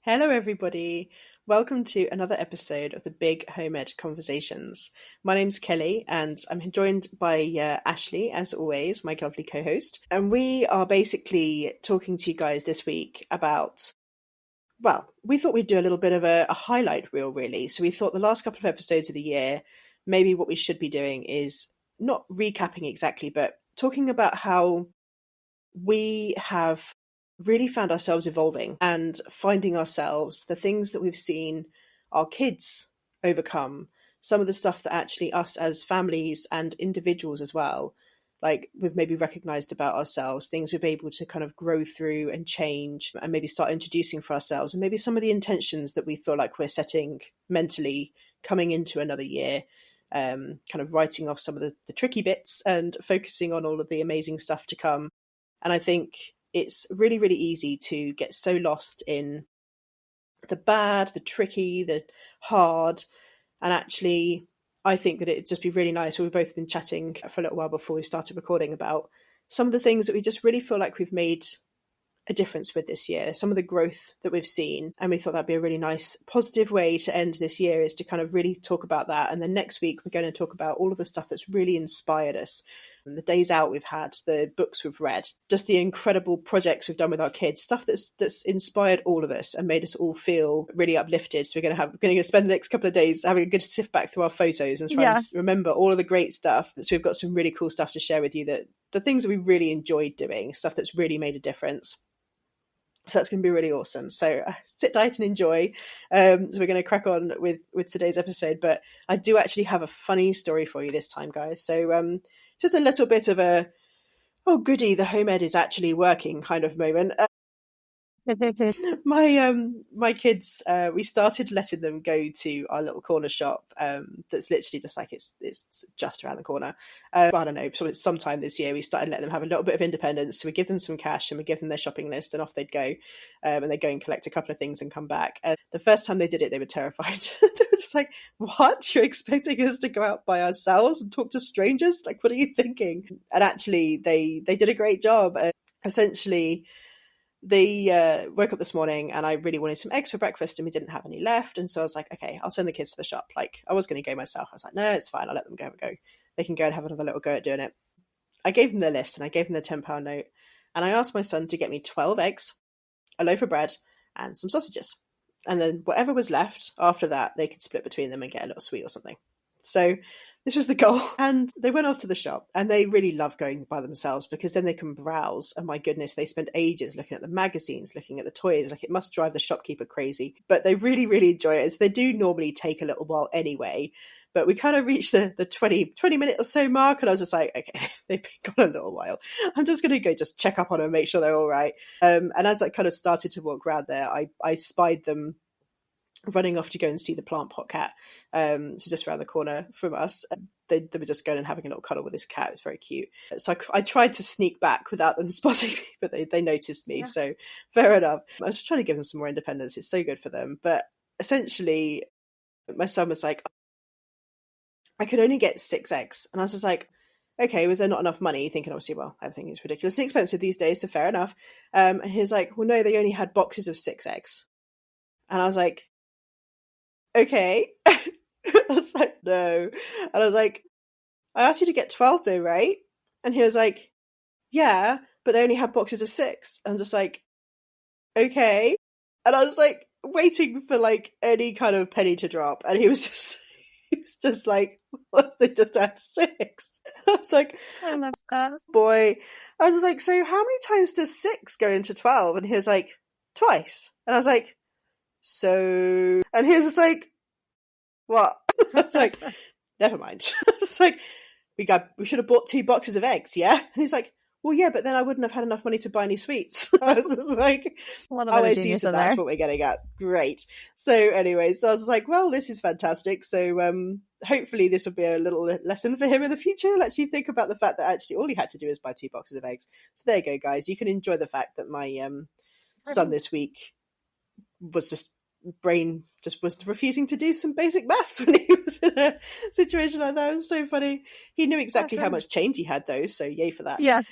Hello, everybody. Welcome to another episode of the Big Home Ed Conversations. My name's Kelly, and I'm joined by Ashley, as always, my lovely co-host. And we are basically talking to you guys this week about, well, we thought we'd do a little bit of a highlight reel, really. So we thought the last couple of episodes of the year, maybe what we should be doing is not recapping exactly, but talking about how we have really found ourselves evolving and finding ourselves, the things that we've seen our kids overcome, some of the stuff that actually us as families and individuals as well, like we've maybe recognized about ourselves, things we've been able to kind of grow through and change and maybe start introducing for ourselves, and maybe some of the intentions that we feel like we're setting mentally coming into another year. Kind of writing off some of the tricky bits and focusing on all of the amazing stuff to come. And I think it's really, really easy to get so lost in the bad, the tricky, the hard. And actually, I think that it'd just be really nice. We've both been chatting for a little while before we started recording about some of the things that we just really feel like we've made a difference with this year, some of the growth that we've seen. And we thought that'd be a really nice positive way to end this year, is to kind of really talk about that. And then next week we're going to talk about all of the stuff that's really inspired us, and the days out we've had, the books we've read, just the incredible projects we've done with our kids, stuff that's inspired all of us and made us all feel really uplifted. So we're going to spend the next couple of days having a good sift back through our photos and try and remember all of the great stuff. So we've got some really cool stuff to share with you, that the things that we really enjoyed doing, stuff that's really made a difference. So that's going to be really awesome. So sit tight and enjoy. So we're going to crack on with today's episode. But I do actually have a funny story for you this time, guys. So just a little bit of a, oh goody, the home ed is actually working kind of moment. My kids, we started letting them go to our little corner shop that's literally just like it's just around the corner. I don't know, sometime this year we started letting them have a little bit of independence. So we give them some cash and we give them their shopping list, and off they'd go, and they go and collect a couple of things and come back. And the first time they did it, they were terrified. They were just like, "What? You're expecting us to go out by ourselves and talk to strangers? Like, what are you thinking?" And actually, they did a great job. Essentially, they woke up this morning and I really wanted some eggs for breakfast and we didn't have any left. And so I was like, okay, I'll send the kids to the shop. Like, I was going to go myself. I was like, no, it's fine. I'll let them go. They can go and have another little go at doing it. I gave them the list and I gave them the £10 note. And I asked my son to get me 12 eggs, a loaf of bread, and some sausages. And then whatever was left after that, they could split between them and get a little sweet or something. So this was the goal. And they went off to the shop, and they really love going by themselves because then they can browse. And my goodness, they spend ages looking at the magazines, looking at the toys. Like, it must drive the shopkeeper crazy. But they really, really enjoy it. So they do normally take a little while anyway. But we kind of reached the 20 minute or so mark. And I was just like, okay, they've been gone a little while. I'm just going to go just check up on them, make sure they're all right. And as I kind of started to walk around there, I spied them running off to go and see the plant pot cat. So just around the corner from us. They were just going and having a little cuddle with this cat. It was very cute. So I tried to sneak back without them spotting me, but they noticed me. Yeah. So fair enough. I was trying to give them some more independence. It's so good for them. But essentially, my son was like, I could only get 6 eggs. And I was just like, okay, was there not enough money? Thinking, obviously, well, everything is ridiculously expensive these days, so fair enough. And he was like, well, no, they only had boxes of 6 eggs. And I was like, okay. I was like, no. And I was like, I asked you to get 12 though, right? And he was like, yeah, but they only had boxes of 6. I'm just like, okay. And I was like waiting for like any kind of penny to drop. And he was just like, what? They just had 6. I was like, I love that. Boy. I was like, so how many times does 6 go into 12? And he was like, twice. And I was like, so, and he was just like, what? I was like, never mind. It's like, we should have bought 2 boxes of eggs, yeah? And he's like, well, yeah, but then I wouldn't have had enough money to buy any sweets. I was just like, I see, so that's what we're getting at. Great. So anyway, so I was like, well, this is fantastic. So hopefully this will be a little lesson for him in the future. He'll actually think about the fact that actually all he had to do is buy 2 boxes of eggs. So there you go, guys. You can enjoy the fact that my son this week was just was refusing to do some basic maths when he was in a situation like that. It was so funny. He knew exactly how much change he had though, so yay for that. Yeah.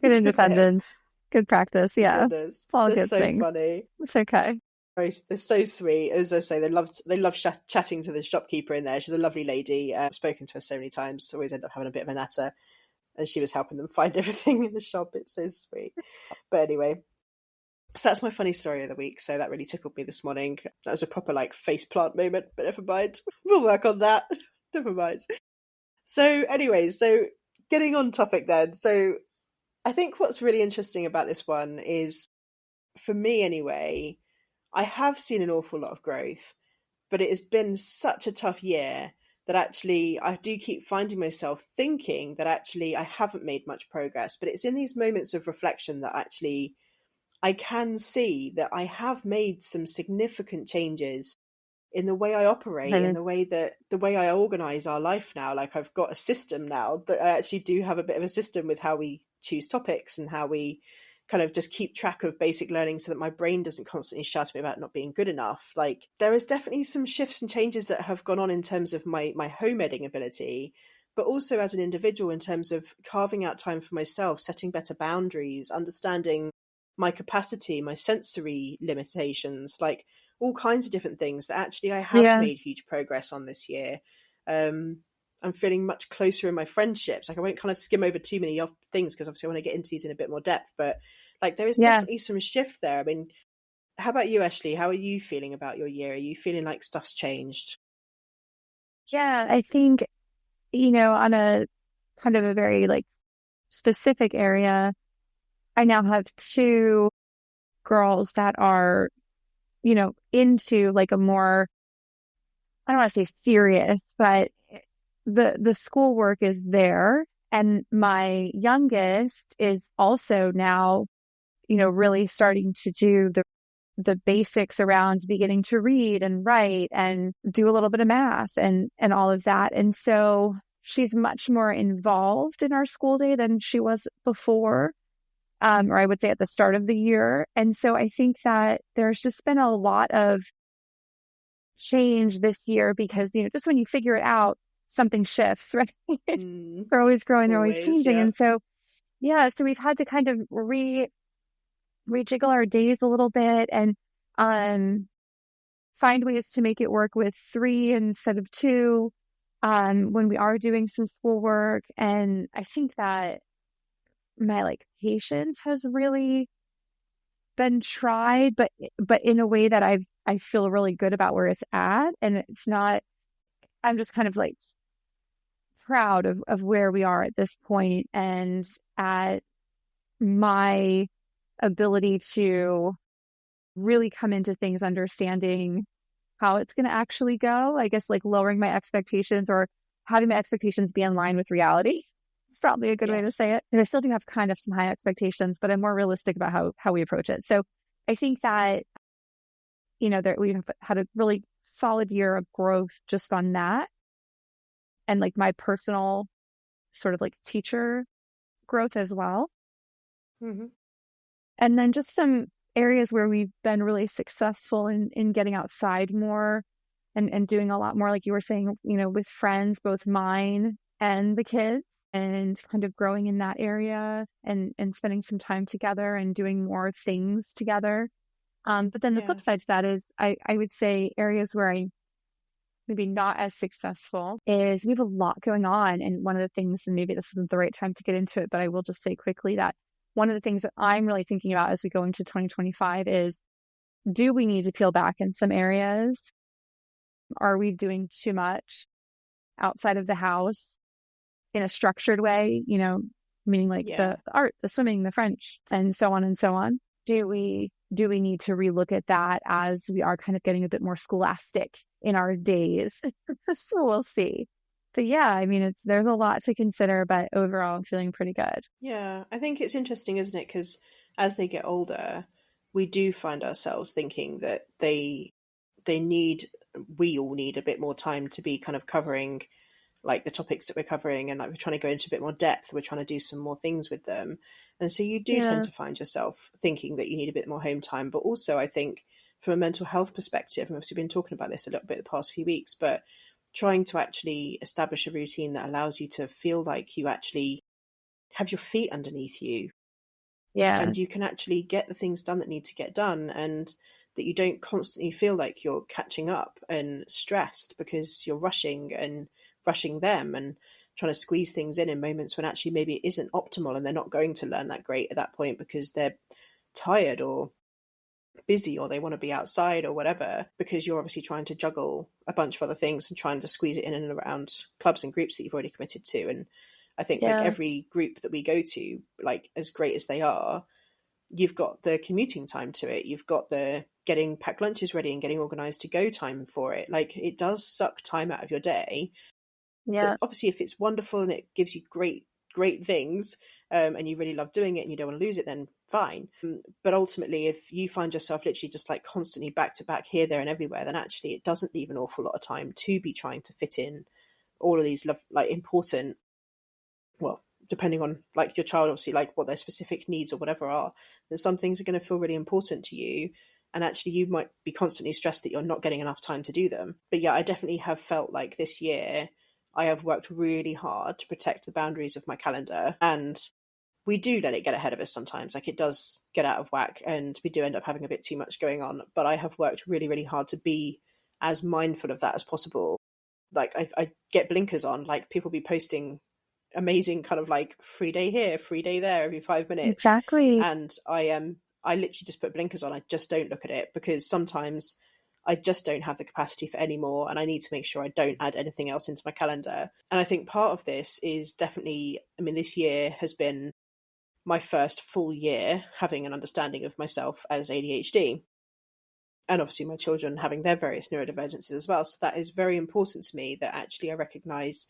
Good independence. Good practice. Yeah. Goodness, All they're good so things. funny. It's okay. They're so sweet. As I say, they love chatting to the shopkeeper in there. She's a lovely lady. I've spoken to her so many times. Always end up having a bit of a natter, and she was helping them find everything in the shop. It's so sweet. But anyway, so that's my funny story of the week. So that really tickled me this morning. That was a proper like face plant moment, but never mind. We'll work on that. Never mind. So anyway, so getting on topic then. So I think what's really interesting about this one is, for me anyway, I have seen an awful lot of growth, but it has been such a tough year that actually I do keep finding myself thinking that actually I haven't made much progress. But it's in these moments of reflection that actually I can see that I have made some significant changes in the way I operate, in the way I organize our life now. Like, I've got a system now that I actually do have a bit of a system with how we choose topics and how we kind of just keep track of basic learning so that my brain doesn't constantly shout at me about not being good enough. Like, there is definitely some shifts and changes that have gone on in terms of my home editing ability, but also as an individual in terms of carving out time for myself, setting better boundaries, understanding my capacity, my sensory limitations, like all kinds of different things that actually I have Yeah. made huge progress on this year. I'm feeling much closer in my friendships. Like, I won't kind of skim over too many things because obviously I want to get into these in a bit more depth, but like there is Yeah. definitely some shift there. I mean, how about you, Ashley? How are you feeling about your year? Are you feeling like stuff's changed? Yeah. I think, on a kind of a very like specific area, I now have two girls that are, into like a more, I don't want to say serious, but the schoolwork is there. And my youngest is also now, really starting to do the basics around beginning to read and write and do a little bit of math and all of that. And so she's much more involved in our school day than she was before, or I would say at the start of the year. And so I think that there's just been a lot of change this year because, just when you figure it out, something shifts, right? They're always growing, they're always Always, changing. yeah. And so, yeah, so we've had to kind of rejiggle our days a little bit and find ways to make it work with 3 instead of 2 when we are doing some schoolwork. And I think that my like patience has really been tried, but in a way that I feel really good about where it's at. And it's not, I'm just kind of like proud of where we are at this point and at my ability to really come into things understanding how it's going to actually go. I guess like lowering my expectations or having my expectations be in line with reality. It's probably a good way to say it. And I still do have kind of some high expectations, but I'm more realistic about how we approach it. So I think that, that we've had a really solid year of growth just on that. And like my personal sort of like teacher growth as well. Mm-hmm. And then just some areas where we've been really successful in getting outside more and doing a lot more, like you were saying, with friends, both mine and the kids, and kind of growing in that area and spending some time together and doing more things together. But then the flip side to that is I would say areas where I maybe not as successful is we have a lot going on. And one of the things, and maybe this isn't the right time to get into it, but I will just say quickly that one of the things that I'm really thinking about as we go into 2025 is, do we need to peel back in some areas? Are we doing too much outside of the house in a structured way, meaning like the art, the swimming, the French, and so on and so on? Do we need to relook at that as we are kind of getting a bit more scholastic in our days? So we'll see. But yeah, I mean, there's a lot to consider, but overall I'm feeling pretty good. Yeah, I think it's interesting, isn't it? Because as they get older, we do find ourselves thinking that we all need a bit more time to be kind of covering like the topics that we're covering, and like we're trying to go into a bit more depth. We're trying to do some more things with them. And so you do tend to find yourself thinking that you need a bit more home time. But also I think from a mental health perspective, and obviously been talking about this a little bit the past few weeks, but trying to actually establish a routine that allows you to feel like you actually have your feet underneath you Yeah. and you can actually get the things done that need to get done, and that you don't constantly feel like you're catching up and stressed because you're rushing and rushing them and trying to squeeze things in moments when actually maybe it isn't optimal, and they're not going to learn that great at that point because they're tired or busy or they want to be outside or whatever, because you're obviously trying to juggle a bunch of other things and trying to squeeze it in and around clubs and groups that you've already committed to. And I think like Yeah. every group that we go to, like as great as they are, you've got the commuting time to it, you've got the getting packed lunches ready and getting organized to go time for it. Like it does suck time out of your day. But Yeah. obviously if it's wonderful and it gives you great things, and you really love doing it and you don't want to lose it, then fine. But ultimately, if you find yourself literally just like constantly back to back here, there, and everywhere, then actually it doesn't leave an awful lot of time to be trying to fit in all of these like important, well, depending on like your child, obviously, like what their specific needs or whatever are, then some things are going to feel really important to you. And actually, you might be constantly stressed that you're not getting enough time to do them. But yeah, I definitely have felt like this year I have worked really hard to protect the boundaries of my calendar. And we do let it get ahead of us sometimes. Like it does get out of whack and we do end up having a bit too much going on. But I have worked really, really hard to be as mindful of that as possible. Like I get blinkers on, like people be posting amazing kind of like free day here, free day there every 5 minutes. Exactly. And I literally just put blinkers on. I just don't look at it because sometimes I just don't have the capacity for any more, and I need to make sure I don't add anything else into my calendar. And I think part of this is definitely, I mean, this year has been my first full year having an understanding of myself as ADHD. And obviously my children having their various neurodivergencies as well. So that is very important to me, that actually I recognize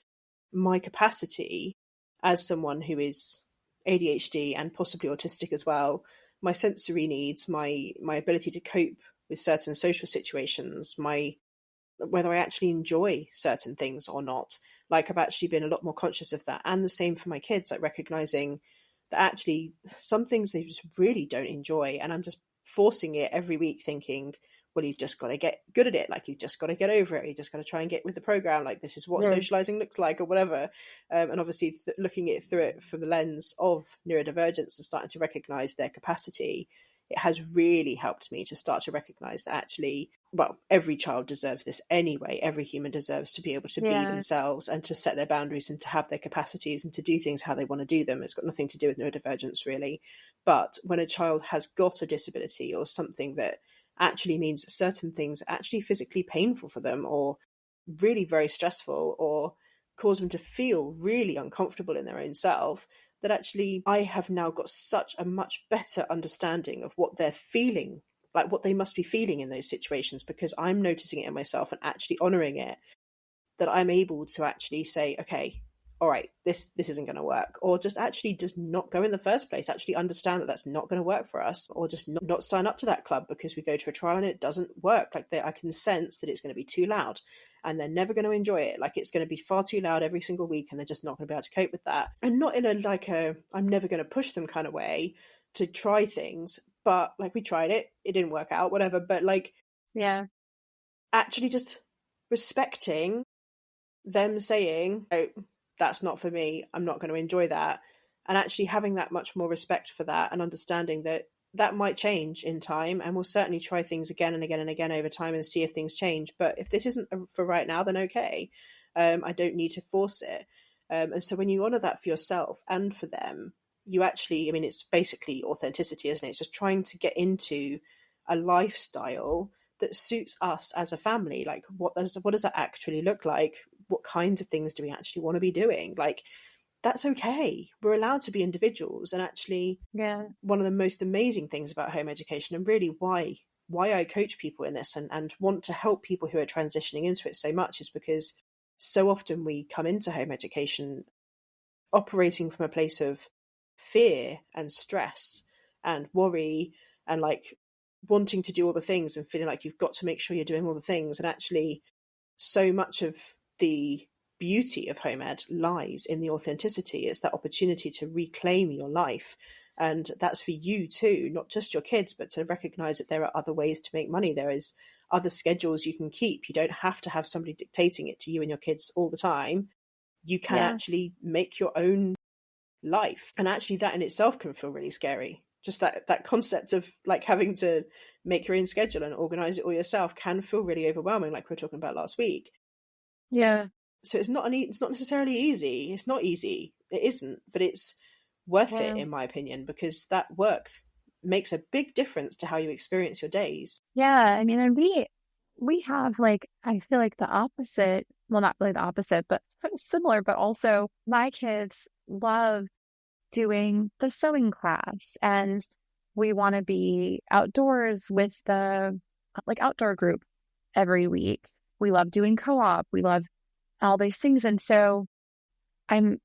my capacity as someone who is ADHD and possibly autistic as well, my sensory needs, my ability to cope with certain social situations, my whether I actually enjoy certain things or not. Like I've actually been a lot more conscious of that. And the same for my kids, like recognizing that actually some things they just really don't enjoy. And I'm just forcing it every week thinking, well, you've just got to get good at it. Like you've just got to get over it. You just got to try and get with the program. Like this is what Yeah. socializing looks like or whatever. And obviously looking it through it from the lens of neurodivergence and starting to recognize their capacity, it has really helped me to start to recognize that actually, well, every child deserves this anyway. Every human deserves to be able to be Yeah. themselves and to set their boundaries and to have their capacities and to do things how they want to do them. It's got nothing to do with neurodivergence, really. But when a child has got a disability or something that actually means that certain things are actually physically painful for them or really very stressful or cause them to feel really uncomfortable in their own self, that actually I have now got such a much better understanding of what they're feeling, like what they must be feeling in those situations, because I'm noticing it in myself and actually honoring it, that I'm able to actually say, okay, all right, this isn't going to work, or just actually just not go in the first place, actually understand that that's not going to work for us, or just not sign up to that club because we go to a trial and it doesn't work. Like I can sense that it's going to be too loud and they're never going to enjoy it. Like it's going to be far too loud every single week and they're just not going to be able to cope with that. And not in a I'm never going to push them kind of way to try things, but like we tried it didn't work out, whatever. But like, Yeah. actually just respecting them saying, oh, that's not for me, I'm not going to enjoy that. And actually having that much more respect for that and understanding that that might change in time, and we'll certainly try things again and again and again over time and see if things change. But if this isn't for right now, then okay. I don't need to force it. And so when you honor that for yourself and for them, you actually, I mean, it's basically authenticity, isn't it? It's just trying to get into a lifestyle that suits us as a family. Like what does that actually look like? What kinds of things do we actually want to be doing? Like that's okay. We're allowed to be individuals. And actually Yeah. one of the most amazing things about home education, and really why I coach people in this and want to help people who are transitioning into it so much, is because so often we come into home education operating from a place of fear and stress and worry and like wanting to do all the things and feeling like you've got to make sure you're doing all the things. And actually so much of the beauty of home ed lies in the authenticity. It's that opportunity to reclaim your life. And that's for you too, not just your kids, but to recognize that there are other ways to make money. There is other schedules you can keep. You don't have to have somebody dictating it to you and your kids all the time. You can Yeah. actually make your own life. And actually that in itself can feel really scary, just that concept of like having to make your own schedule and organize it all yourself can feel really overwhelming, like we were talking about last week. Yeah. So it's not necessarily easy. It's not easy. It isn't, but it's worth it, in my opinion, because that work makes a big difference to how you experience your days. Yeah. I mean, and we have like, I feel like the opposite, well, not really the opposite, but similar, but also my kids love doing the sewing class, and we want to be outdoors with the like outdoor group every week. We love doing co-op. We love all these things. And so I'm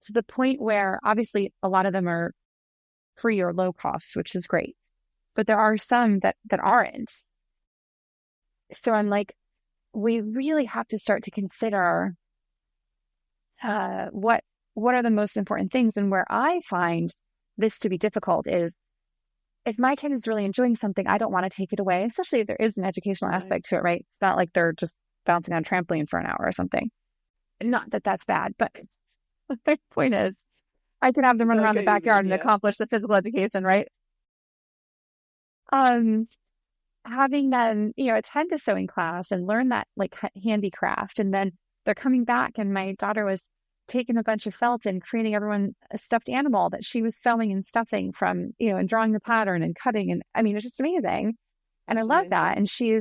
to the point where obviously a lot of them are free or low cost, which is great, but there are some that aren't. So I'm like, we really have to start to consider what are the most important things. And where I find this to be difficult is if my kid is really enjoying something, I don't want to take it away, especially if there is an educational aspect to it, right? It's not like they're just bouncing on a trampoline for an hour or something. Not that that's bad, but the point is, I can have them run around the backyard and accomplish the physical education, right? Having them, attend a sewing class and learn that like handicraft, and then they're coming back, and my daughter was taking a bunch of felt and creating everyone a stuffed animal that she was sewing and stuffing from, and drawing the pattern and cutting. And I mean, it's just amazing. And I love that. And she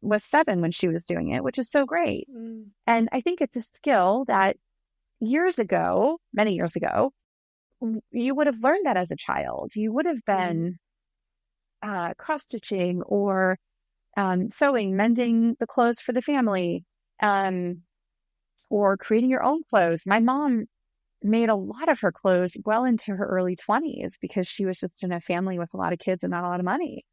was 7 when she was doing it, which is so great. And I think it's a skill that many years ago, you would have learned that as a child. You would have been cross-stitching or sewing, mending the clothes for the family, or creating your own clothes. My mom made a lot of her clothes well into her early 20s because she was just in a family with a lot of kids and not a lot of money.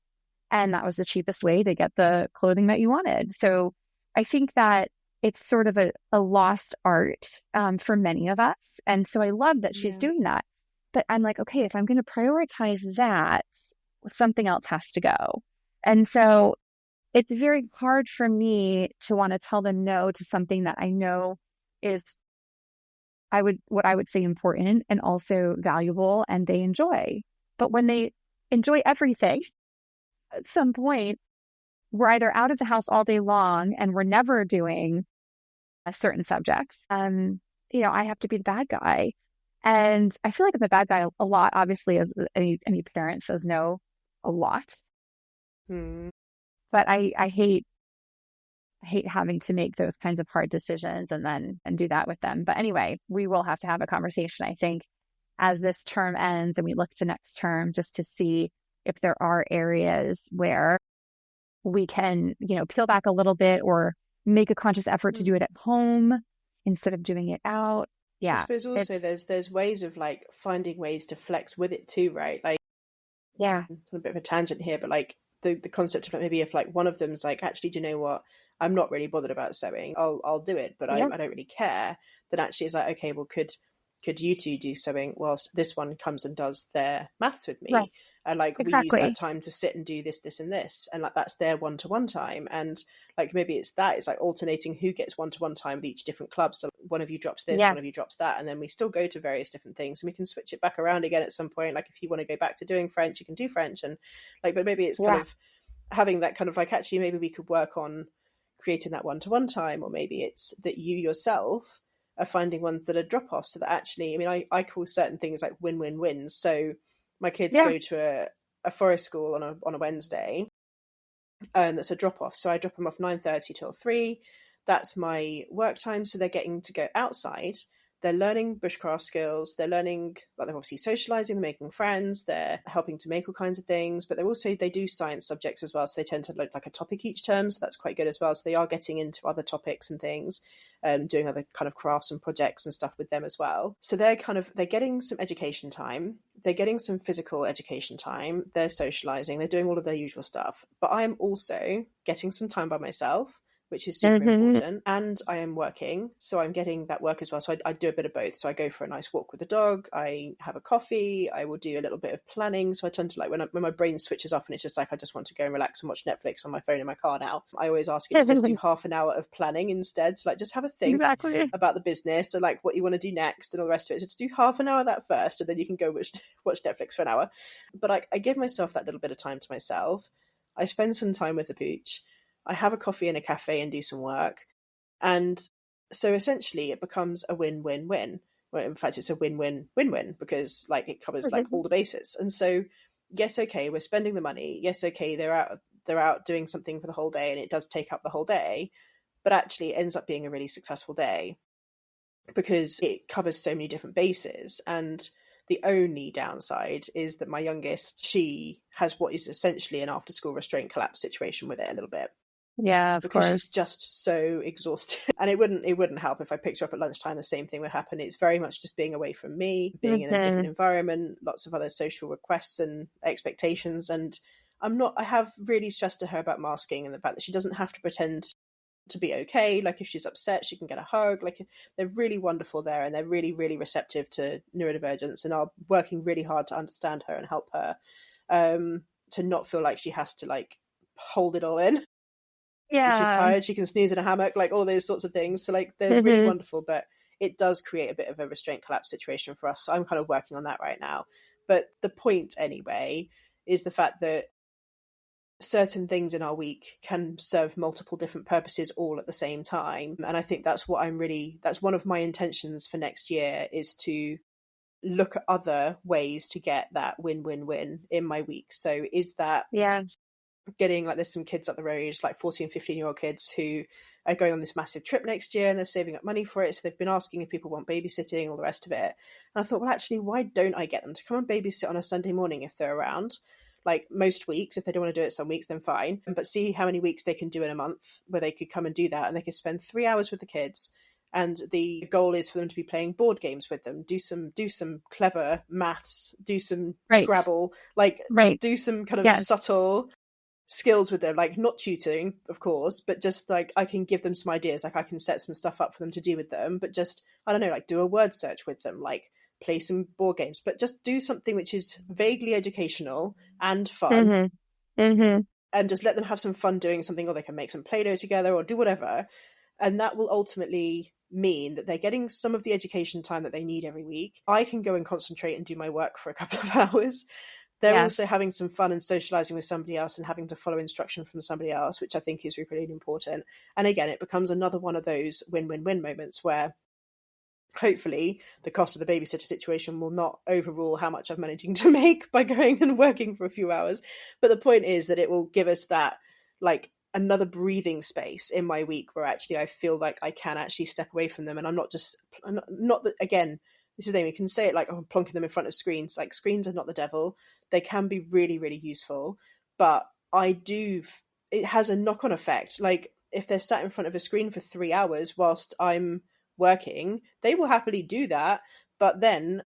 And that was the cheapest way to get the clothing that you wanted. So I think that it's sort of a lost art for many of us. And so I love that she's doing that. But I'm like, okay, if I'm going to prioritize that, something else has to go. And so it's very hard for me to want to tell them no to something that I know is what I would say important and also valuable and they enjoy. But when they enjoy everything, at some point, we're either out of the house all day long and we're never doing a certain subject. I have to be the bad guy. And I feel like I'm the bad guy a lot, obviously, as any parent says no a lot. But I hate having to make those kinds of hard decisions and do that with them. But anyway, we will have to have a conversation, I think, as this term ends and we look to next term, just to see if there are areas where we can, peel back a little bit or make a conscious effort to do it at home instead of doing it out. Yeah. I suppose also there's ways of like finding ways to flex with it too, right? Like, it's a bit of a tangent here, but like the concept of like, maybe if like one of them's like, actually, do you know what? I'm not really bothered about sewing. I'll do it, but I don't really care. Then actually it's like, okay, well, could you two do sewing whilst this one comes and does their maths with me? Yes, and like exactly. we use that time to sit and do this and this, and like that's their one-to-one time. And like maybe it's like alternating who gets one-to-one time with each different club. So one of you drops this, one of you drops that, and then we still go to various different things, and we can switch it back around again at some point. Like if you want to go back to doing French, you can do French, and like, but maybe it's kind of having that kind of like, actually maybe we could work on creating that one-to-one time, or maybe it's that you yourself are finding ones that are drop-offs, so that actually, I mean, I call certain things like win-win-wins. So my kids go to a forest school on a Wednesday, that's a drop-off. So I drop them off 9:30 till 3. That's my work time. So they're getting to go outside. They're learning bushcraft skills. They're learning, like, they're obviously socializing, they're making friends, they're helping to make all kinds of things, but they do science subjects as well. So they tend to look like a topic each term. So that's quite good as well. So they are getting into other topics and things, doing other kind of crafts and projects and stuff with them as well. So they're getting some education time. They're getting some physical education time. They're socializing. They're doing all of their usual stuff. But I'm also getting some time by myself. which is super Mm-hmm. important. And I am working, so I'm getting that work as well. So I do a bit of both. So I go for a nice walk with the dog, I have a coffee, I will do a little bit of planning. So I tend to, like, when my brain switches off and it's just like, I just want to go and relax and watch Netflix on my phone in my car now, I always ask it to just do half an hour of planning instead. So like, just have a think Exactly. about the business and like what you want to do next and all the rest of it. So just do half an hour of that first, and then you can go watch Netflix for an hour. But I give myself that little bit of time to myself. I spend some time with the pooch. I have a coffee in a cafe and do some work. And so essentially it becomes a win-win-win. Well, in fact, it's a win-win-win-win because like it covers like all the bases. And so, yes, okay, we're spending the money. Yes, okay, they're out doing something for the whole day and it does take up the whole day, but actually it ends up being a really successful day because it covers so many different bases. And the only downside is that my youngest, she has what is essentially an after-school restraint collapse situation with it a little bit, Yeah, of because she's course. just so exhausted. And it wouldn't help if I picked her up at lunchtime, the same thing would happen. It's very much just being away from me, being in a different Mm-hmm. environment, lots of other social requests and expectations. And I have really stressed to her about masking and the fact that she doesn't have to pretend to be okay. Like if she's upset, she can get a hug. Like they're really wonderful there, and they're really, really receptive to neurodivergence and are working really hard to understand her and help her, to not feel like she has to like hold it all in. If she's Yeah. tired, she can snooze in a hammock, like all those sorts of things. So like they're really Mm-hmm. wonderful, but it does create a bit of a restraint collapse situation for us. So I'm kind of working on that right now. But the point anyway is the fact that certain things in our week can serve multiple different purposes all at the same time. And I think that's one of my intentions for next year, is to look at other ways to get that win-win-win in my week. So is that Yeah. getting, like, there's some kids up the road, like 14, 15-year-old kids who are going on this massive trip next year and they're saving up money for it. So they've been asking if people want babysitting, all the rest of it. And I thought, well, actually, why don't I get them to come and babysit on a Sunday morning if they're around? Like most weeks, if they don't want to do it some weeks, then fine. But see how many weeks they can do in a month where they could come and do that, and they could spend 3 hours with the kids. And the goal is for them to be playing board games with them, do some clever maths, do some Right. Scrabble, like Right. do some kind of Yes. subtle skills with them, like not tutoring, of course, but just like I can give them some ideas, like I can set some stuff up for them to do with them, but just, I don't know, like do a word search with them, like play some board games, but just do something which is vaguely educational and fun, Mm-hmm. Mm-hmm. and just let them have some fun doing something, or they can make some Play-Doh together or do whatever. And that will ultimately mean that they're getting some of the education time that they need every week. I can go and concentrate and do my work for a couple of hours. They're also Yes. having some fun and socializing with somebody else and having to follow instruction from somebody else, which I think is really, really important. And again, it becomes another one of those win-win-win moments where hopefully the cost of the babysitter situation will not overrule how much I'm managing to make by going and working for a few hours. But the point is that it will give us that, like, another breathing space in my week where actually I feel like I can actually step away from them. And I'm not that, again, this is the thing, we can say it like, oh, I'm plonking them in front of screens. Like, screens are not the devil. They can be really, really useful. But it has a knock-on effect. Like, if they're sat in front of a screen for 3 hours whilst I'm working, they will happily do that. But then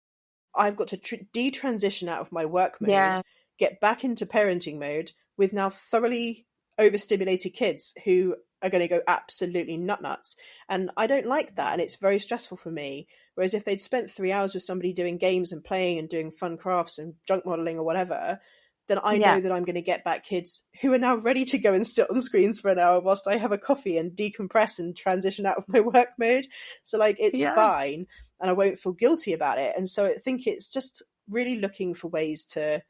I've got to detransition out of my work mode, Yeah. get back into parenting mode with now thoroughly overstimulated kids who are going to go absolutely nuts. And I don't like that. And it's very stressful for me. Whereas if they'd spent 3 hours with somebody doing games and playing and doing fun crafts and junk modeling or whatever, then I Yeah. know that I'm going to get back kids who are now ready to go and sit on screens for an hour whilst I have a coffee and decompress and transition out of my work mode. So like, it's Yeah. fine and I won't feel guilty about it. And so I think it's just really looking for ways to,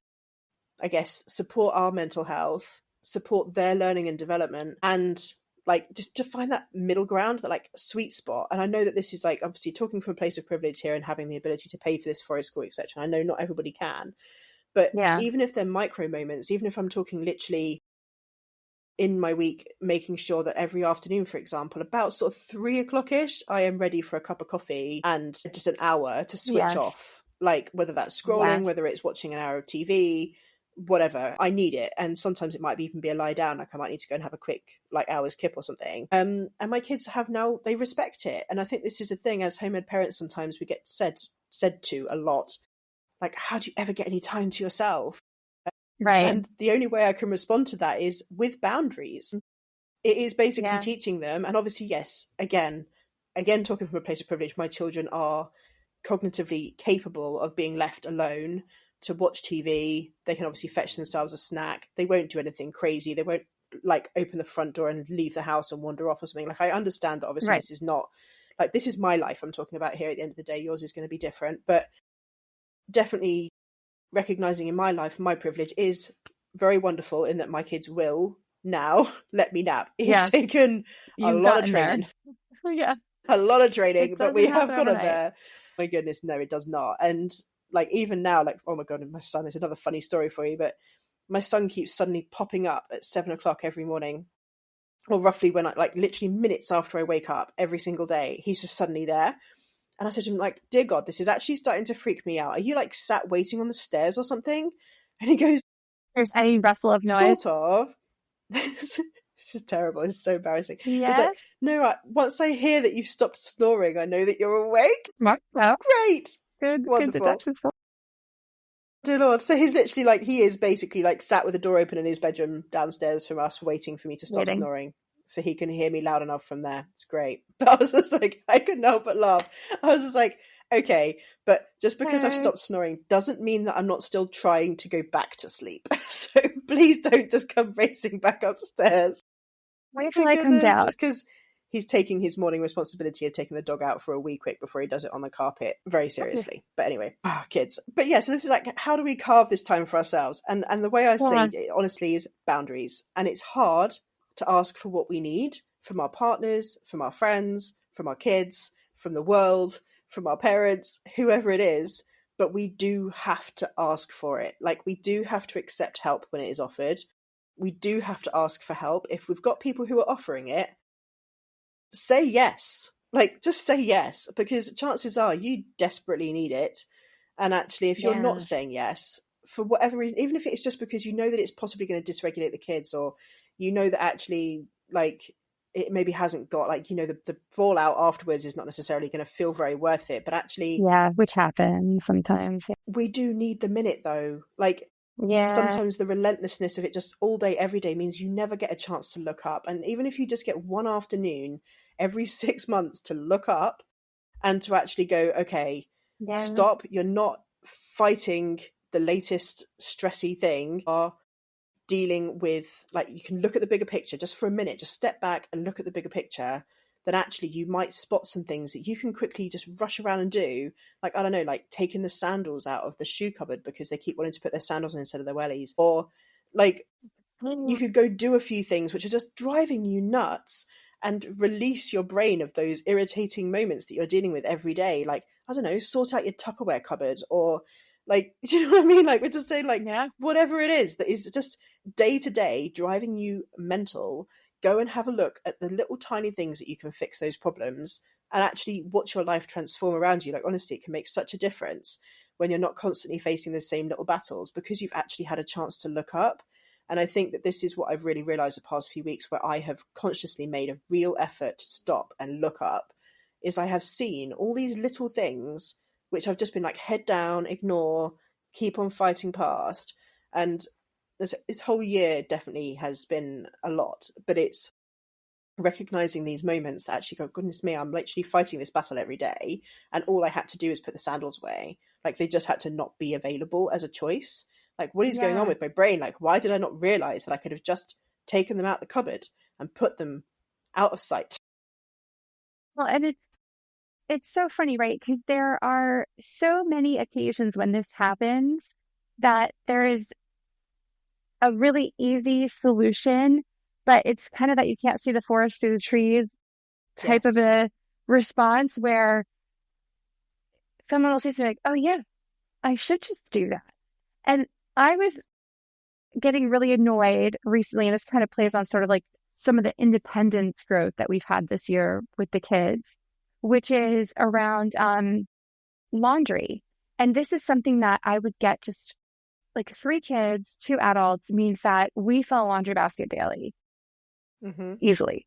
I guess, support our mental health, support their learning and development, and like just to find that middle ground, that like sweet spot. And I know that this is like obviously talking from a place of privilege here and having the ability to pay for this for school, etc. I know not everybody can, but Yeah. even if they're micro moments, even if I'm talking literally in my week, making sure that every afternoon, for example, about sort of 3 o'clock-ish, I am ready for a cup of coffee and just an hour to switch Yes. off. Like whether that's scrolling, Yes. whether it's watching an hour of TV, whatever, I need it. And sometimes it might even be a lie down, like I might need to go and have a quick like hour's kip or something. And my kids have now, they respect it. And I think this is a thing, as home ed parents, sometimes we get said to a lot, like, how do you ever get any time to yourself? Right. And the only way I can respond to that is with boundaries. It is basically Yeah. teaching them. And obviously, yes, again, talking from a place of privilege, my children are cognitively capable of being left alone to watch TV. They can obviously fetch themselves a snack. They won't do anything crazy. They won't like open the front door and leave the house and wander off or something. Like, I understand that obviously Right. this is not like, this is my life I'm talking about here. At the end of the day, yours is going to be different, but definitely recognizing in my life, my privilege is very wonderful in that my kids will now let me nap. It's Yes. taken a You've lot of gotten there. training, Yeah. a lot of It training, but we doesn't have happen gotten overnight. there. My goodness, no, it does not. And like, even now, like, oh my God, and my son is another funny story for you, but my son keeps suddenly popping up at 7 o'clock every morning, or roughly when I, like, literally minutes after I wake up every single day, he's just suddenly there. And I said to him, like, dear God, this is actually starting to freak me out. Are you like sat waiting on the stairs or something? And he goes, There's any rustle of noise? sort of. This is terrible. It's so embarrassing. It's like, Yes. no, once I hear that you've stopped snoring, I know that you're awake. Smart. Well, Great. good Wonderful. deduction. Dear Lord. So he's literally like, he is basically like sat with the door open in his bedroom downstairs from us, waiting for me to stop Waiting. snoring so he can hear me loud enough from there. It's great. But I was just like, I couldn't help but laugh. I was just like, okay, but just because I've stopped snoring doesn't mean that I'm not still trying to go back to sleep. So please don't just come racing back upstairs. Wait till I come down. It's because he's taking his morning responsibility of taking the dog out for a wee quick before he does it on the carpet very seriously. But anyway, kids. But yeah, so this is like, how do we carve this time for ourselves? And the way I say it, honestly, is boundaries. And it's hard to ask for what we need from our partners, from our friends, from our kids, from the world, from our parents, whoever it is. But we do have to ask for it. Like, we do have to accept help when it is offered. We do have to ask for help. If we've got people who are offering it, say yes. Like, just say yes, because chances are you desperately need it. And actually, if you're not saying yes, for whatever reason, even if it's just because you know that it's possibly going to dysregulate the kids, or you know that actually, like, it maybe hasn't got, like, you know, the fallout afterwards is not necessarily going to feel very worth it. But actually, which happens sometimes. We do need the minute, though. Like, sometimes the relentlessness of it just all day, every day means you never get a chance to look up. And even if you just get one afternoon every 6 months to look up and to actually go, okay, stop, you're not fighting the latest stressy thing, or dealing with, like, you can look at the bigger picture just for a minute, just step back and look at the bigger picture, then actually you might spot some things that you can quickly just rush around and do. Like, I don't know, like taking the sandals out of the shoe cupboard because they keep wanting to put their sandals on instead of their wellies. Or like, you could go do a few things which are just driving you nuts and release your brain of those irritating moments that you're dealing with every day. Like, I don't know, sort out your Tupperware cupboard, or like, do you know what I mean? Like, we're just saying, like, whatever it is that is just day to day driving you mental, go and have a look at the little tiny things that you can fix those problems and actually watch your life transform around you. Like, honestly, it can make such a difference when you're not constantly facing the same little battles because you've actually had a chance to look up. And I think that this is what I've really realized the past few weeks, where I have consciously made a real effort to stop and look up, is I have seen all these little things which I've just been like, head down, ignore, keep on fighting past. And this whole year definitely has been a lot, but it's recognizing these moments that actually go, goodness me, I'm literally fighting this battle every day, and all I had to do is put the sandals away. Like, they just had to not be available as a choice. Like, what is going on with my brain? Like, why did I not realize that I could have just taken them out the cupboard and put them out of sight? Well, and it's so funny, right? Because there are so many occasions when this happens that there is a really easy solution, but it's kind of that you can't see the forest through the trees type of a response, where someone will say something like, oh yeah, I should just do that. And I was getting really annoyed recently, and this kind of plays on sort of like some of the independence growth that we've had this year with the kids, which is around laundry. And this is something that I would get just like 3 kids, 2 adults means that we fill a laundry basket daily, easily.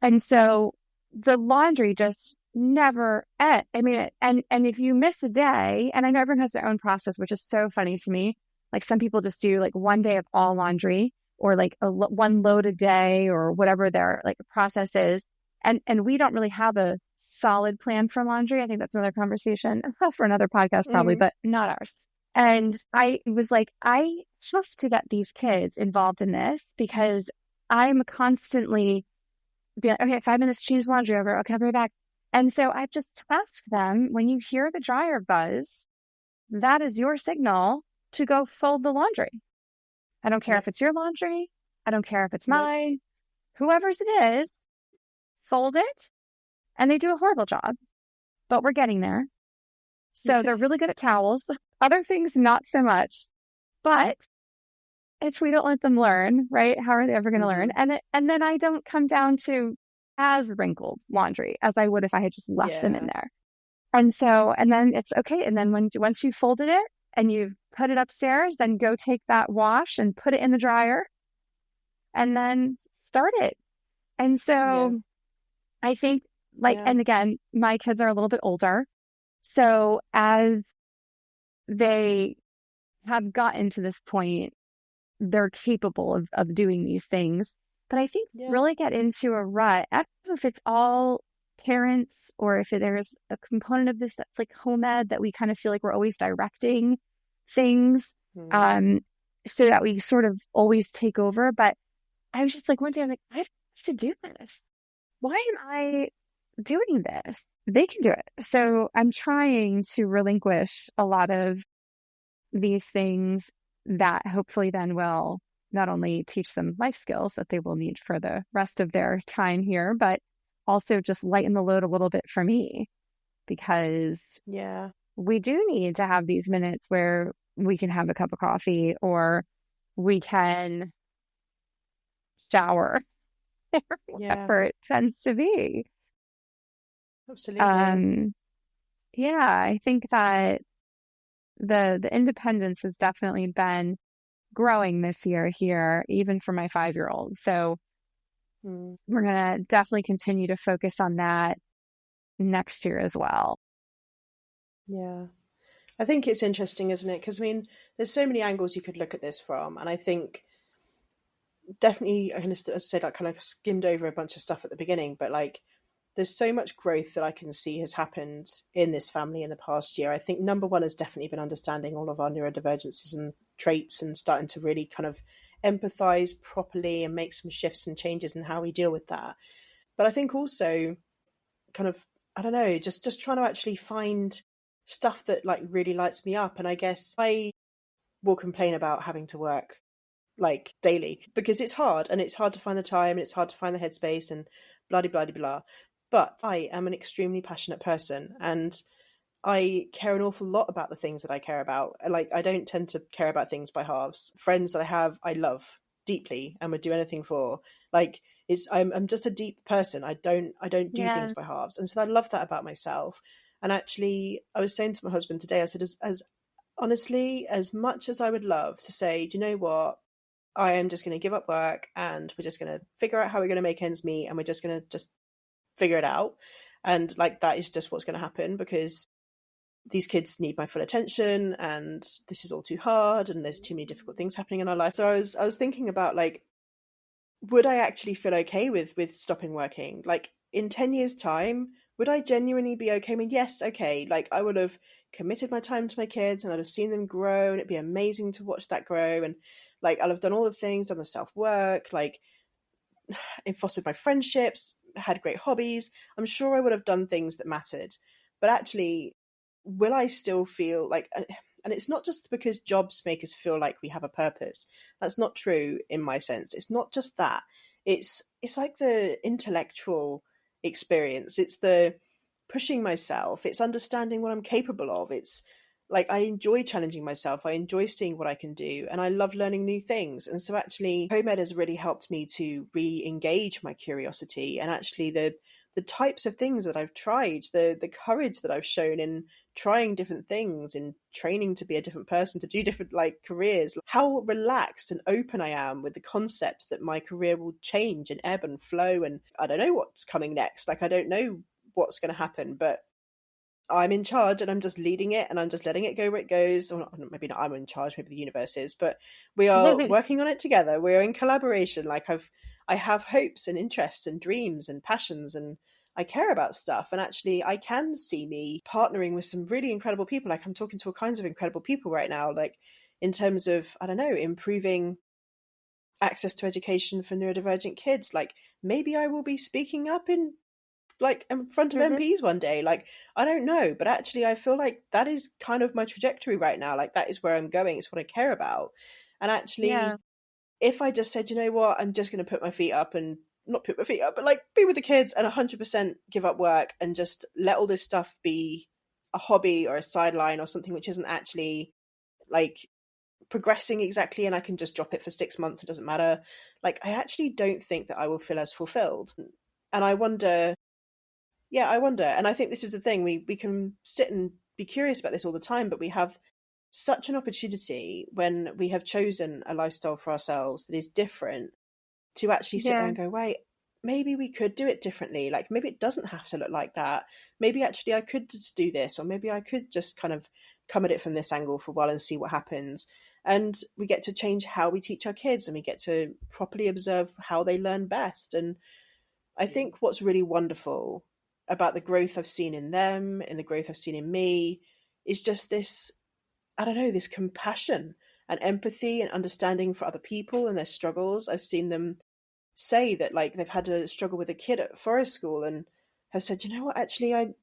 And so the laundry just never ends. I mean, and if you miss a day, and I know everyone has their own process, which is so funny to me. Like, some people just do like one day of all laundry. or like one load a day or whatever their like process is. And we don't really have a solid plan for laundry. I think that's another conversation for another podcast probably, but not ours. And I was like, I have to get these kids involved in this because I'm constantly being like, okay, 5 minutes to change laundry over. Okay, I'll be right back. And so I've just tasked them, when you hear the dryer buzz, that is your signal to go fold the laundry. I don't care if it's your laundry. I don't care if it's mine. Whoever's it is, fold it. And they do a horrible job, but we're getting there. So they're really good at towels. Other things, not so much. But if we don't let them learn, right, how are they ever going to learn? And then I don't come down to as wrinkled laundry as I would if I had just left them in there. And so, and then it's okay. And then once you folded it and you put it upstairs, then go take that wash and put it in the dryer and then start it. And so I think and again, my kids are a little bit older. So as they have gotten to this point, they're capable of doing these things. But I think really get into a rut. I don't know if it's all parents or if there's a component of this that's like home ed, that we kind of feel like we're always directing things so that we sort of always take over. But I was just like, one day I'm like, I have to do this. Why am I doing this? They can do it. So I'm trying to relinquish a lot of these things that hopefully then will not only teach them life skills that they will need for the rest of their time here, but also just lighten the load a little bit for me, because we do need to have these minutes where we can have a cup of coffee or we can shower, whatever it tends to be. Absolutely. I think that the independence has definitely been growing this year here, even for my 5-year-old. So we're going to definitely continue to focus on that next year as well. Yeah. I think it's interesting, isn't it? Because, I mean, there's so many angles you could look at this from. And I think definitely, I said, I kind of skimmed over a bunch of stuff at the beginning, but like, there's so much growth that I can see has happened in this family in the past year. I think number one has definitely been understanding all of our neurodivergences and traits and starting to really kind of empathize properly and make some shifts and changes in how we deal with that. But I think also kind of, I don't know, just trying to actually find stuff that like really lights me up. And I guess I will complain about having to work like daily because it's hard, and it's hard to find the time and it's hard to find the headspace and blah, blah, blah, blah. But I am an extremely passionate person, and I care an awful lot about the things that I care about. Like, I don't tend to care about things by halves. Friends that I have, I love deeply and would do anything for. Like, I'm just a deep person. I don't do things by halves, and so I love that about myself. And actually, I was saying to my husband today, I said, as honestly, as much as I would love to say, do you know what? I am just going to give up work and we're just going to figure out how we're going to make ends meet, and we're just going to just figure it out. And like, that is just what's going to happen because these kids need my full attention and this is all too hard and there's too many difficult things happening in our life. So I was thinking about like, would I actually feel okay with stopping working? Like in 10 years time, would I genuinely be okay? I mean, yes, okay. Like I would have committed my time to my kids and I'd have seen them grow, and it'd be amazing to watch that grow. And like, I'll have done all the things, done the self-work, like fostered my friendships, had great hobbies. I'm sure I would have done things that mattered. But actually, will I still feel like, and it's not just because jobs make us feel like we have a purpose. That's not true in my sense. It's not just that. It's like the intellectual experience. It's the pushing myself. It's understanding what I'm capable of. It's like, I enjoy challenging myself. I enjoy seeing what I can do, and I love learning new things. And so actually, home ed has really helped me to re-engage my curiosity, and actually the types of things that I've tried, the courage that I've shown in trying different things, in training to be a different person, to do different like careers, how relaxed and open I am with the concept that my career will change and ebb and flow. And I don't know what's coming next. Like, I don't know what's going to happen, but I'm in charge and I'm just leading it and I'm just letting it go where it goes. Or not, maybe not I'm in charge, maybe the universe is, but we are working on it together. We're in collaboration. Like I have hopes and interests and dreams and passions, and I care about stuff. And actually I can see me partnering with some really incredible people. Like I'm talking to all kinds of incredible people right now, like in terms of, I don't know, improving access to education for neurodivergent kids. Like maybe I will be speaking up in front of MPs one day. Like I don't know, but actually I feel like that is kind of my trajectory right now. Like that is where I'm going. It's what I care about. And actually, if I just said, you know what, I'm just going to put my feet up and not put my feet up, but like be with the kids and 100% give up work and just let all this stuff be a hobby or a sideline or something which isn't actually like progressing exactly, and I can just drop it for 6 months, it doesn't matter. Like I actually don't think that I will feel as fulfilled. And I wonder, and I think this is the thing, we can sit and be curious about this all the time, but we have such an opportunity when we have chosen a lifestyle for ourselves that is different to actually sit there and go, wait, maybe we could do it differently. Like maybe it doesn't have to look like that. Maybe actually I could just do this, or maybe I could just kind of come at it from this angle for a while and see what happens. And we get to change how we teach our kids, and we get to properly observe how they learn best. And I think what's really wonderful about the growth I've seen in them and the growth I've seen in me is just this, I don't know, this compassion and empathy and understanding for other people and their struggles. I've seen them say that like they've had a struggle with a kid at forest school and have said, you know what, actually I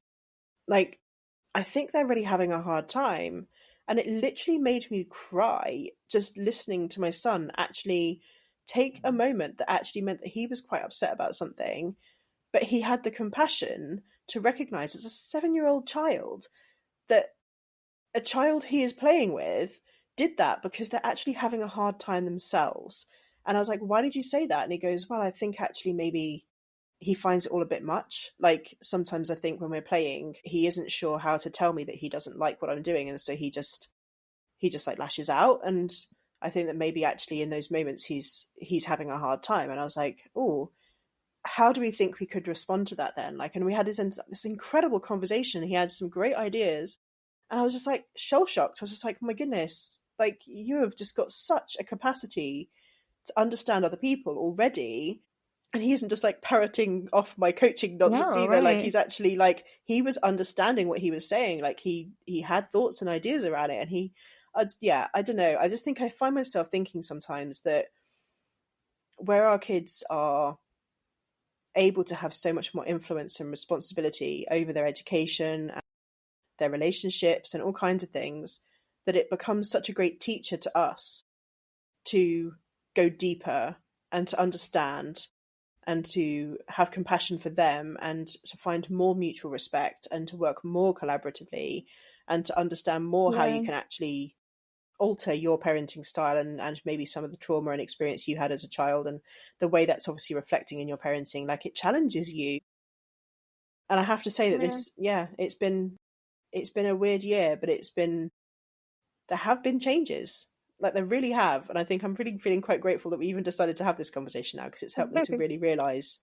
think they're really having a hard time. And it literally made me cry just listening to my son actually take a moment that actually meant that he was quite upset about something, but he had the compassion to recognize as a 7-year-old child that a child he is playing with did that because they're actually having a hard time themselves. And I was like, why did you say that? And he goes, well, I think actually maybe he finds it all a bit much. Like sometimes I think when we're playing, he isn't sure how to tell me that he doesn't like what I'm doing. And so he just like lashes out. And I think that maybe actually in those moments he's having a hard time. And I was like, oh, how do we think we could respond to that then? Like, and we had this incredible conversation. He had some great ideas. And I was just like shell shocked. I was just like, oh my goodness, like you have just got such a capacity to understand other people already. And he isn't just like parroting off my coaching nonsense either. Right. Like he's actually like, he was understanding what he was saying. Like he had thoughts and ideas around it. And I don't know. I just think I find myself thinking sometimes that where our kids are able to have so much more influence and responsibility over their education and their relationships and all kinds of things, that it becomes such a great teacher to us to go deeper and to understand and to have compassion for them and to find more mutual respect and to work more collaboratively and to understand more how you can actually alter your parenting style and maybe some of the trauma and experience you had as a child and the way that's obviously reflecting in your parenting. Like it challenges you. And I have to say that it's been a weird year, but there have been changes. Like there really have. And I think I'm really feeling quite grateful that we even decided to have this conversation now, because it's helped me to really realize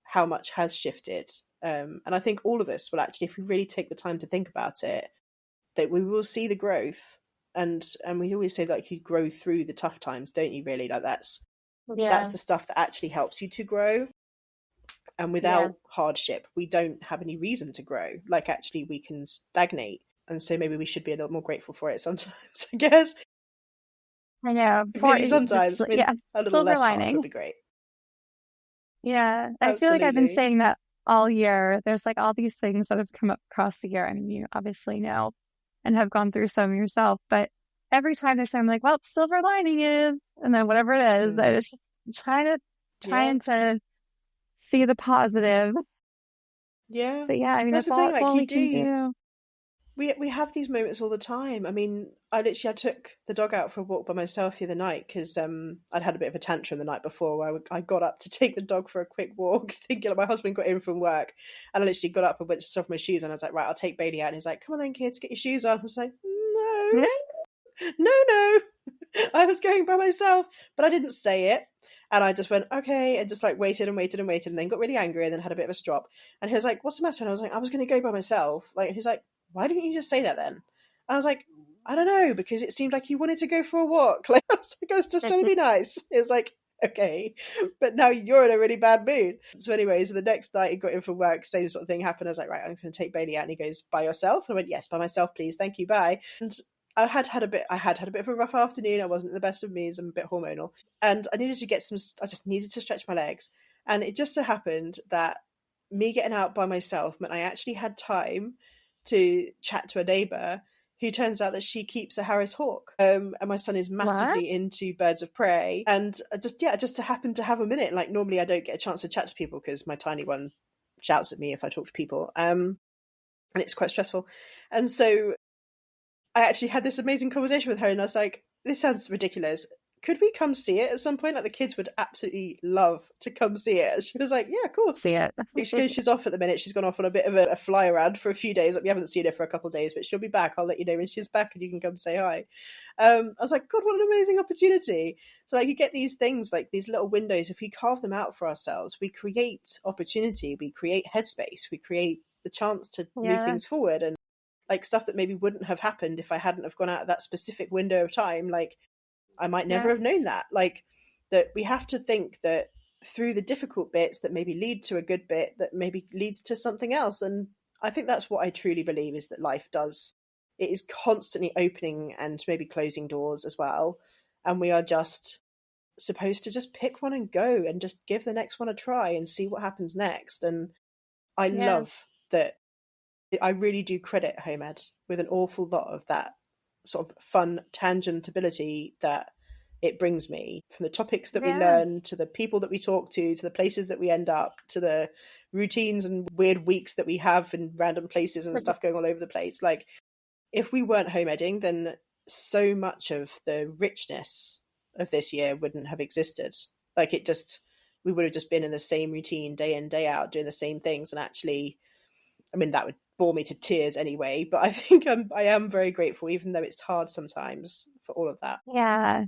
how much has shifted. And I think all of us will actually, if we really take the time to think about it, that we will see the growth. And we always say like you grow through the tough times, don't you really? Like that's the stuff that actually helps you to grow. And without hardship, we don't have any reason to grow. Like actually we can stagnate. And so maybe we should be a little more grateful for it sometimes, I guess. I know. Maybe sometimes. A little silver less lining hard would be great. Yeah. I feel like I've been saying that all year. There's like all these things that have come up across the year. I mean, you obviously know and have gone through some yourself, but every time there's something like, well, silver lining is, and then whatever it is, I just trying to see the positive. Yeah. But yeah, I mean, that's all we can do. We have these moments all the time. I mean, I took the dog out for a walk by myself the other night because I'd had a bit of a tantrum the night before where I got up to take the dog for a quick walk, thinking like my husband got in from work, and I literally got up and went to stuff my shoes, and I was like, right, I'll take Bailey out, and he's like, come on then kids, get your shoes on. I was like, no, I was going by myself, but I didn't say it. And I just went, okay, and just like waited and waited and waited, and then got really angry and then had a bit of a strop. And he was like, what's the matter? And I was like, I was going to go by myself. Like, he's like, why didn't you just say that then? I was like, I don't know, because it seemed like you wanted to go for a walk. Like, I was just trying to be nice. It was like, okay, but now you're in a really bad mood. So anyway, so the next night he got in from work, same sort of thing happened. I was like, right, I'm going to take Bailey out. And he goes, by yourself? And I went, yes, by myself, please. Thank you, bye. And I had a bit of a rough afternoon. I wasn't in the best of moods. I'm a bit hormonal. And I just needed to stretch my legs. And it just so happened that me getting out by myself meant I actually had time to chat to a neighbour who turns out that she keeps a Harris hawk. And my son is massively into birds of prey. And I just happened to have a minute. Like, normally I don't get a chance to chat to people because my tiny one shouts at me if I talk to people. And it's quite stressful. And so I actually had this amazing conversation with her, and I was like, this sounds ridiculous. Could we come see it at some point? Like, the kids would absolutely love to come see it. She was like, yeah, of course. See it. She's off at the minute. She's gone off on a bit of a fly around for a few days. Like, we haven't seen her for a couple of days, but she'll be back. I'll let you know when she's back and you can come say hi. I was like, God, what an amazing opportunity. So like, you get these things, like these little windows. If we carve them out for ourselves, we create opportunity, we create headspace, we create the chance to move things forward. And like, stuff that maybe wouldn't have happened if I hadn't have gone out at that specific window of time. Like, I might never have known that. Like, that we have to think that through the difficult bits that maybe lead to a good bit that maybe leads to something else. And I think that's what I truly believe, is that life does. It is constantly opening and maybe closing doors as well. And we are just supposed to just pick one and go and just give the next one a try and see what happens next. And I love that. I really do credit home ed with an awful lot of that sort of fun tangentability that it brings me, from the topics that we learn, to the people that we talk to the places that we end up, to the routines and weird weeks that we have in random places and stuff going all over the place. Like, if we weren't home edding, then so much of the richness of this year wouldn't have existed. Like, we would have just been in the same routine day in, day out, doing the same things. And actually, I mean, that would bore me to tears anyway, but I think I am very grateful, even though it's hard sometimes, for all of that. Yeah,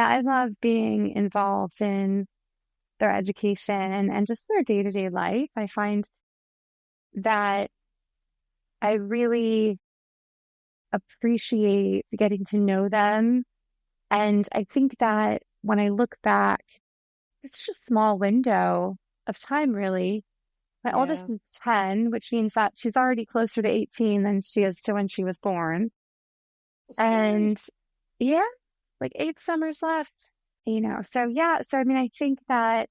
I love being involved in their education and just their day-to-day life. I find that I really appreciate getting to know them. And I think that when I look back, it's just a small window of time, really. My oldest is 10, which means that she's already closer to 18 than she is to when she was born. And like 8 summers left, So I mean, I think that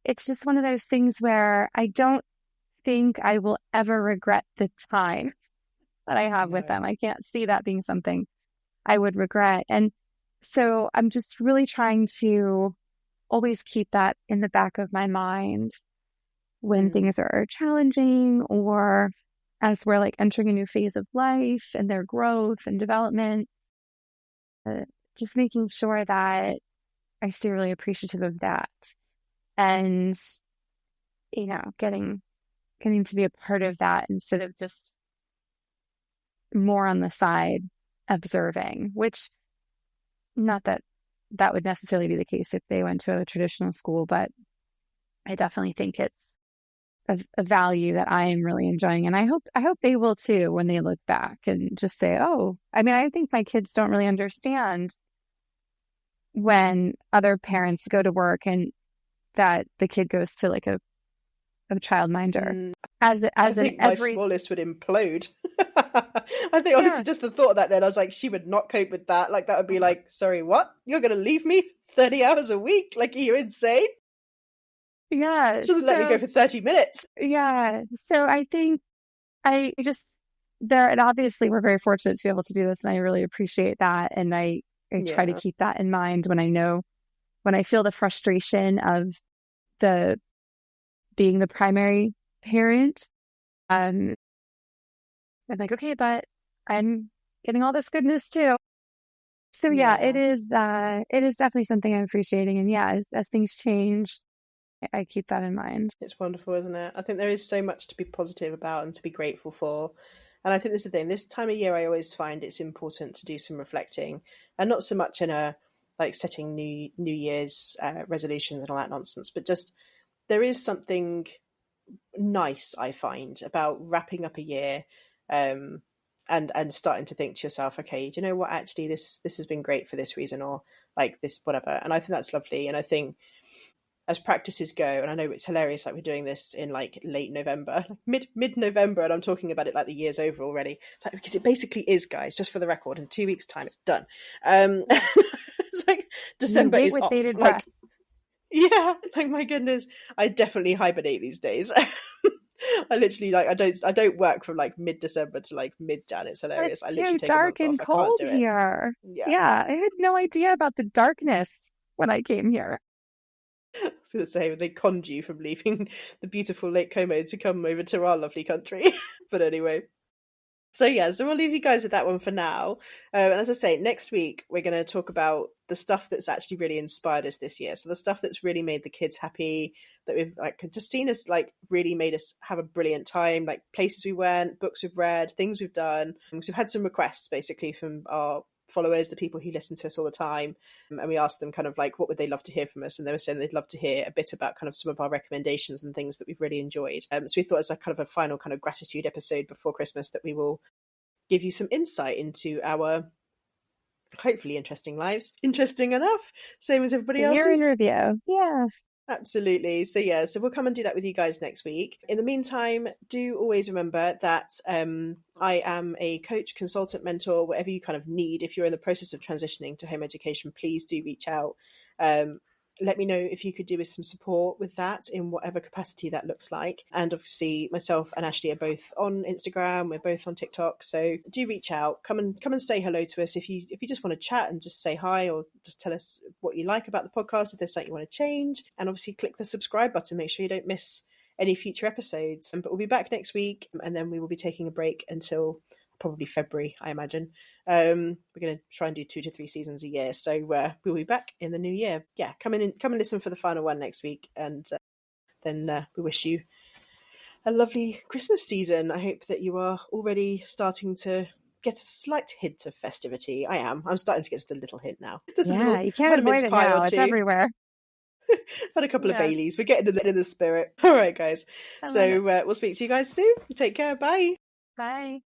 it's just one of those things where I don't think I will ever regret the time that I have with them. I can't see that being something I would regret. And so I'm just really trying to always keep that in the back of my mind when things are challenging, or as we're like entering a new phase of life and their growth and development. Just making sure that I stay really appreciative of that, and getting to be a part of that instead of just more on the side observing, which, not that that would necessarily be the case if they went to a traditional school, but I definitely think it's a value that I am really enjoying. And I hope they will too, when they look back and just say, oh, I mean, I think my kids don't really understand when other parents go to work and that the kid goes to like a childminder. I think my smallest would implode. I think honestly, just the thought of that, then I was like, she would not cope with that. Like, that would be like, sorry, what? You're going to leave me 30 hours a week? Like, are you insane? Yeah. She doesn't let me go for 30 minutes. Yeah. So I think and obviously we're very fortunate to be able to do this, and I really appreciate that. And I try to keep that in mind when I feel the frustration of being the primary parent. I'm like, okay, but I'm getting all this goodness too. So it is definitely something I'm appreciating. And as things change, I keep that in mind. It's wonderful, isn't it? I think there is so much to be positive about and to be grateful for. And I think this is the thing. This time of year, I always find it's important to do some reflecting, and not so much in a like setting New Year's resolutions and all that nonsense, but just there is something nice, I find, about wrapping up a year. and starting to think to yourself, okay, do you know what, actually this has been great for this reason, or like this whatever. And I think that's lovely. And I think as practices go, and I know it's hilarious, like we're doing this in like late November, like mid November, and I'm talking about it like the year's over already. It's like, because it basically is, guys, just for the record, in 2 weeks time it's done. It's like December is off, like breath. yeah, like my goodness, I definitely hibernate these days. I literally, like, I don't work from like mid-December to like mid-Jan. It's hilarious. It's I literally too take a dark month off. and I can't cold do it. here. Yeah. Yeah, I had no idea about the darkness when I came here. I was going to say, they conned you from leaving the beautiful Lake Como to come over to our lovely country. But anyway. So yeah, so we'll leave you guys with that one for now. And as I say, next week we're going to talk about the stuff that's actually really inspired us this year. So the stuff that's really made the kids happy, that we've like just seen us like really made us have a brilliant time, like places we went, books we've read, things we've done. So we've had some requests basically from our followers, the people who listen to us all the time, and we asked them kind of like what would they love to hear from us, and they were saying they'd love to hear a bit about kind of some of our recommendations and things that we've really enjoyed. So we thought as a kind of a final kind of gratitude episode before Christmas that we will give you some insight into our hopefully interesting lives. Interesting enough, same as everybody else's. Year in review. Yeah. Absolutely. So yeah, so we'll come and do that with you guys next week. In the meantime, do always remember that I am a coach, consultant, mentor, whatever you kind of need. If you're in the process of transitioning to home education, please do reach out. Let me know if you could do with some support with that in whatever capacity that looks like. And obviously myself and Ashley are both on Instagram, we're both on TikTok, so do reach out, come and say hello to us if you just want to chat and just say hi, or just tell us what you like about the podcast, if there's something you want to change. And obviously click the subscribe button, make sure you don't miss any future episodes. But we'll be back next week, and then we will be taking a break until probably February, I imagine. We're going to try and do 2 to 3 seasons a year, so we'll be back in the new year. Yeah, come and listen for the final one next week, and then we wish you a lovely Christmas season. I hope that you are already starting to get a slight hint of festivity. I'm starting to get just a little hint now. Just you can't avoid it now. It's everywhere. I've had a couple of Baileys. We're getting in the spirit. All right, guys. So we'll speak to you guys soon. Take care. Bye. Bye.